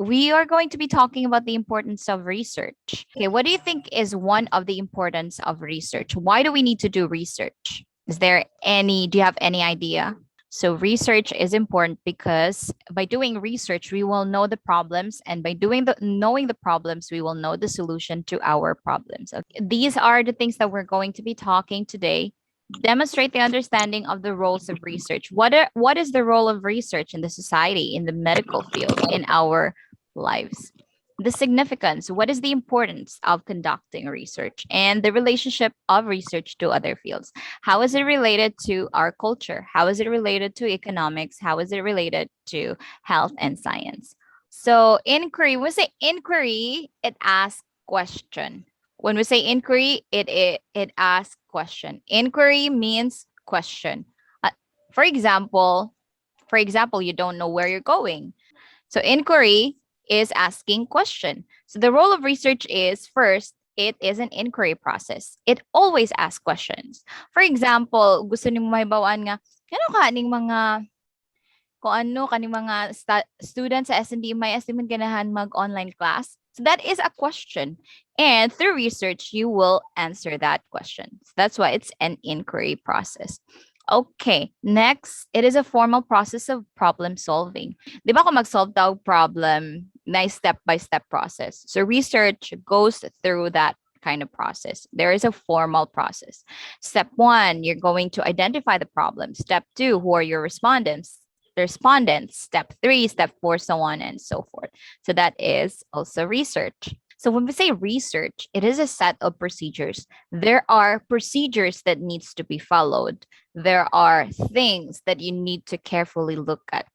we are going to be talking about the importance of research. Okay, what do you think is one of the importance of research? Why do we need to do research? Do you have any idea? So research is important because by doing research, we will know the problems, and by knowing the problems, we will know the solution to our problems. Okay? These are the things that we're going to be talking today. Demonstrate the understanding of the roles of research. What is the role of research in the society, in the medical field, in our lives? The significance, what is the importance of conducting research, and the relationship of research to other fields? How is it related to our culture? How is it related to economics? How is it related to health and science? So inquiry, when we say inquiry, it asks question. When we say inquiry, it asks question. Inquiry means question. Uh, for example, you don't know where you're going. So inquiry is asking question. So the role of research is first, it is an inquiry process. It always asks questions. For example, gusto nimo mahibawaan nga, ano ka ning mga kung ano kaning mga students sa SNDMIS di man ganahan mag-online class? So that is a question. And through research, you will answer that question. So that's why it's an inquiry process. Okay, next, it is a formal process of problem solving. Di ba kung mag-solve daw problem, na step-by-step process. So research goes through that kind of process. There is a formal process. Step one, you're going to identify the problem. Step two, who are your respondents? Step three, step four, so on and so forth. So that is also research. So when we say research, it is a set of procedures. There are procedures that needs to be followed. There are things that you need to carefully look at.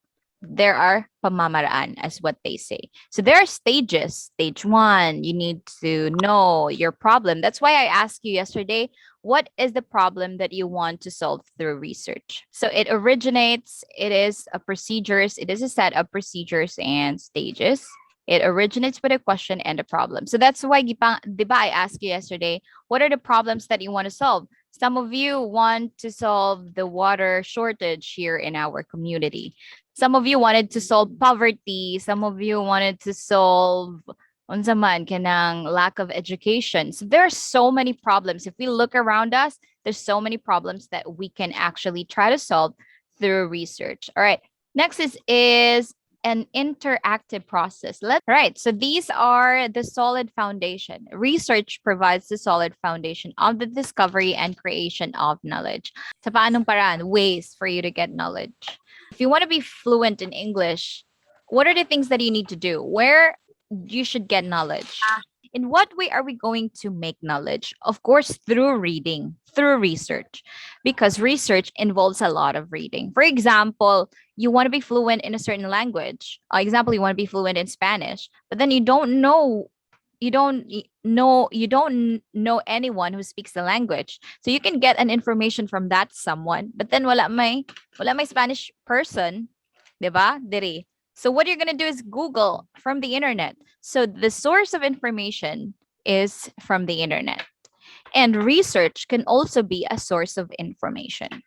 There are pamamaraan, as what they say. So there are stages. Stage one, you need to know your problem. That's why I asked you yesterday, what is the problem that you want to solve through research? So it originates, it is a set of procedures and stages. It originates with a question and a problem. So that's why, diba, I asked you yesterday, what are the problems that you want to solve? Some of you want to solve the water shortage here in our community. Some of you wanted to solve poverty. Some of you wanted to solve unsa man kanang lack of education. So there are so many problems. If we look around us, there's so many problems that we can actually try to solve through research. All right. Next is an interactive process. Right. So these are the solid foundation. Research provides the solid foundation of the discovery and creation of knowledge. Sa paanong paraan? Ways for you to get knowledge. If you want to be fluent in English, what are the things that you need to do? Where you should get knowledge? In what way are we going to make knowledge? Of course, through reading, through research, because research involves a lot of reading. For example, you want to be fluent in a certain language. You want to be fluent in Spanish, but then you don't know anyone who speaks the language. So you can get an information from that someone, but then wala may Spanish person, 'di ba? Diri. So what you're going to do is Google from the internet. So the source of information is from the internet. And research can also be a source of information.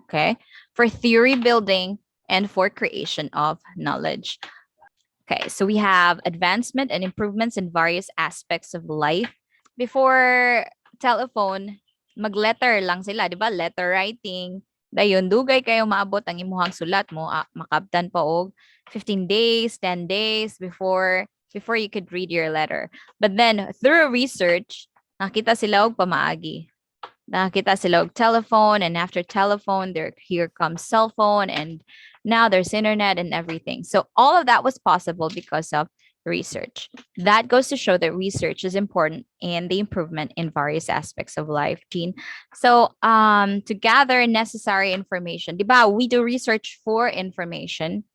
Okay? For theory building and for creation of knowledge. Okay, so we have advancement and improvements in various aspects of life. Before telephone, mag-letter lang sila, di ba? Letter writing. Dayon, dugay kayo maabot ang imuhang sulat mo, makabtan pa og 15 days, 10 days before you could read your letter. But then, through research, nakita sila og pamaagi. Nakita sila og telephone, and after telephone, here comes cell phone, and now there's internet and everything. So all of that was possible because of research. That goes to show that research is important in the improvement in various aspects of life. So to gather necessary information, diba, we do research for information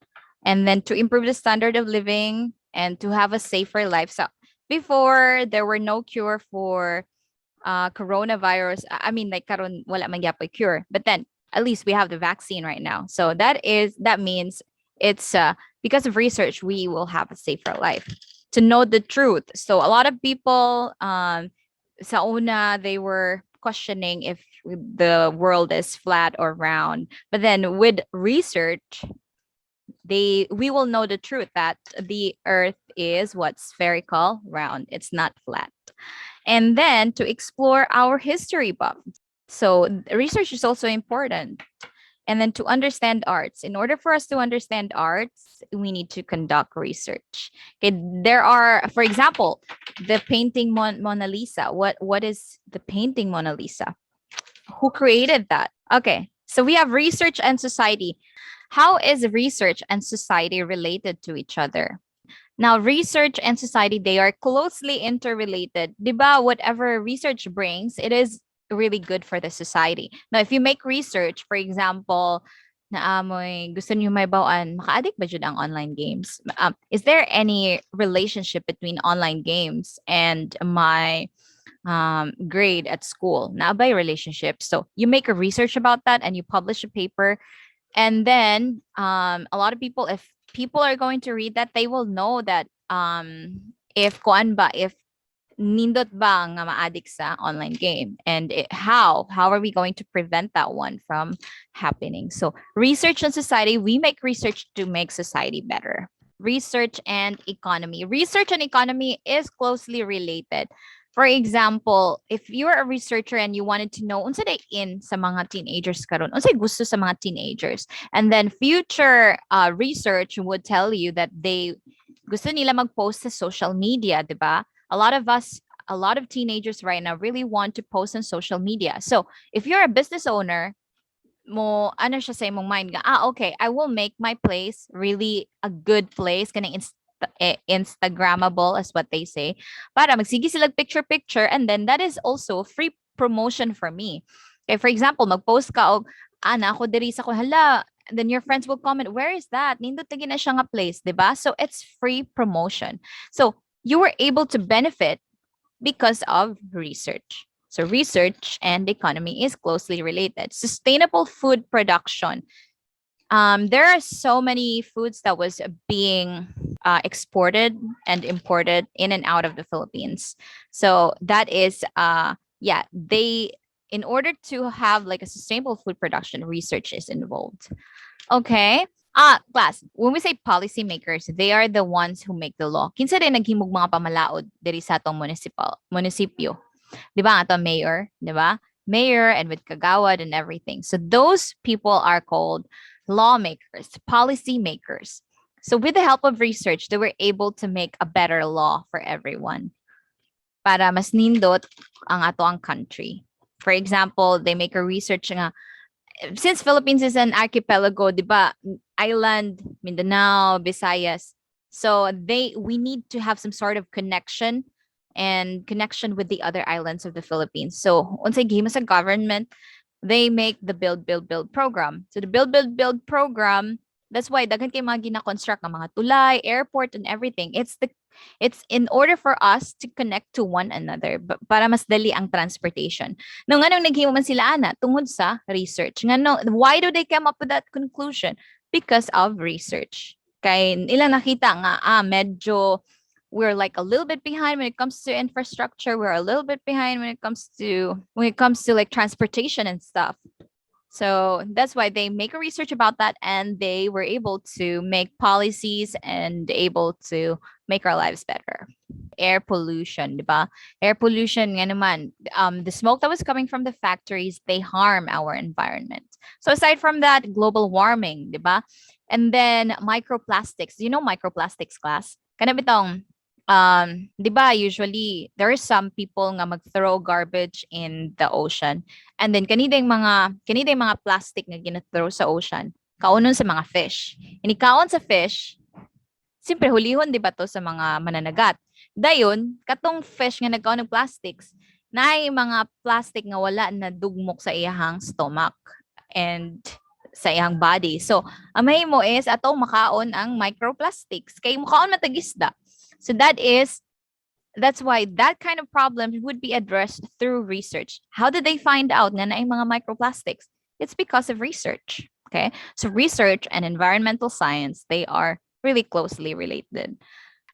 and then to improve the standard of living and to have a safer life. So before, there were no cure for coronavirus. I mean, like karon wala man gyapon cure, but then at least we have the vaccine right now. So that means it's because of research we will have a safer life. To know the truth. So a lot of people sa una they were questioning if the world is flat or round. But then with research, we will know the truth that the earth is what, spherical, round, it's not flat. And then to explore our history buff. So research is also important. And then to understand arts. In order for us to understand arts, we need to conduct research. Okay, there are, for example, the painting Mona Lisa. What is the painting Mona Lisa? Who created that? Okay, so we have research and society. How is research and society related to each other? Now, research and society, they are closely interrelated. Diba, whatever research brings, it is really good for the society. Now, if you make research, for example, naamoy gusto niyo may bawaan, maka-addict ba jud ang online games? Is there any relationship between online games and my grade at school? Naabay relationship. So you make a research about that and you publish a paper, and then a lot of people, if people are going to read that, they will know that if kuan ba, if nindot ba nga ma-addict sa online game, and how are we going to prevent that one from happening? So research and society, we make research to make society better. Research and economy. Research and economy is closely related. For example, if you're a researcher and you wanted to know unsa day in sa mga teenagers karon, unsay gusto sa mga teenagers, and then future research would tell you that they gusto nila mag-post sa social media, di ba? A lot of us, a lot of teenagers right now really want to post on social media. So if you're a business owner, mo ano siya sa imong mind nga, okay, I will make my place really a good place, kanang Instagrammable, as what they say, para magsige sila picture and then that is also free promotion for me. Okay, for example, mag-post ka og ana ako diri sa ko, hala, then your friends will comment, where is that, nindot na gina siya nga place, diba? So it's free promotion. So you were able to benefit because of research. So research and economy is closely related. Sustainable food production. There are so many foods that was being exported and imported in and out of the Philippines. So that is, yeah, they, in order to have like a sustainable food production, research is involved. Okay. Class, when we say policymakers, they are the ones who make the law. Kinsa rin naghimog mga pamalaod diri sa atong munisipyo. Di ba? Ato mayor, di ba? Mayor and with kagawad and everything. So those people are called lawmakers, policymakers. So with the help of research, they were able to make a better law for everyone. Para mas nindot ang ato ang country. For example, they make a research nga, since Philippines is an archipelago, di ba? Island, Mindanao, Visayas. So we need to have some sort of connection with the other islands of the Philippines. So once game as a government, they make the build program. So the build program, that's why daghan kay mga gina-construct ng mga tulay, airport and everything. It's in order for us to connect to one another, para mas dali ang transportation. No, nga nung naghimo man sila ana tungod sa research. Nga no, why do they come up with that conclusion? Because of research. Kay ilang nakita nga, medyo we're like a little bit behind when it comes to infrastructure. We're a little bit behind when it comes to like transportation and stuff. So that's why they make a research about that, and they were able to make policies and able to make our lives better. Air pollution, diba? Air pollution, nga naman, the smoke that was coming from the factories, they harm our environment. So aside from that, global warming, diba? And then microplastics. Do you know microplastics, class? Kana bitong, diba, usually there are some people nga mag-throw garbage in the ocean, and then kanidang mga plastic nga gina-throw sa ocean kaunon sa mga fish. Inikaon sa fish, siyempre hulihon diba to sa mga mananagat. Dayon katong fish nga nagkaon ng plastics, naay mga plastic nga wala na dugmok sa iyahang stomach and sa iyang body. So amay mo is atong makaon ang microplastics kay mukaon matagisda. So that's why that kind of problem would be addressed through research. How did they find out na naay mga microplastics? It's because of research. Okay, so research and environmental science, they are really closely related.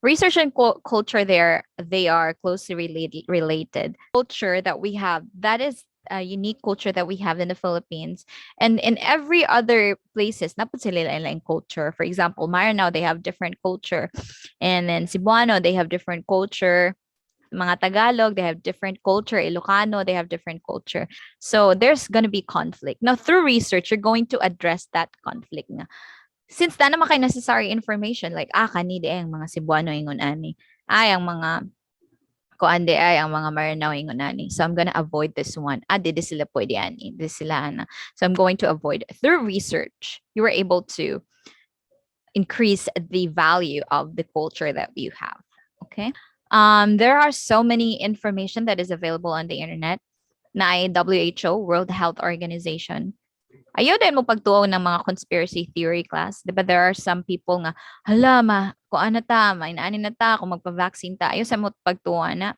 Research and culture, they are closely related. Culture that we have, that is unique culture that we have in the Philippines. And in every other places, napod sila ilang culture. For example, Maranao, they have different culture. And then Cebuano, they have different culture. Mga Tagalog, they have different culture. Ilocano, they have different culture. So there's going to be conflict. Now, through research, you're going to address that conflict nga. Since na naman kayo necessary information, like, kanidi ang mga Cebuano ingon ani. Ay, ang mga kuande ay ang mga Maranao ingon ani. So I'm gonna avoid this one. Didi sila pwede ani. Didi sila ana. So I'm going to avoid. Through research, you were able to increase the value of the culture that you have. Okay. There are so many information that is available on the internet na ay WHO, World Health Organization. Ayaw din mo pagtuo ng mga conspiracy theory class. Diba there are some people nga, hala kung ano ta, mainaanin na ta, kung magpa-vaccine ta. Ayaw sa mo pagtuo na.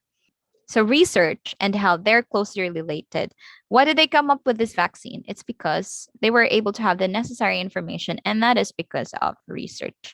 So research and how they're closely related. Why did they come up with this vaccine? It's because they were able to have the necessary information, and that is because of research.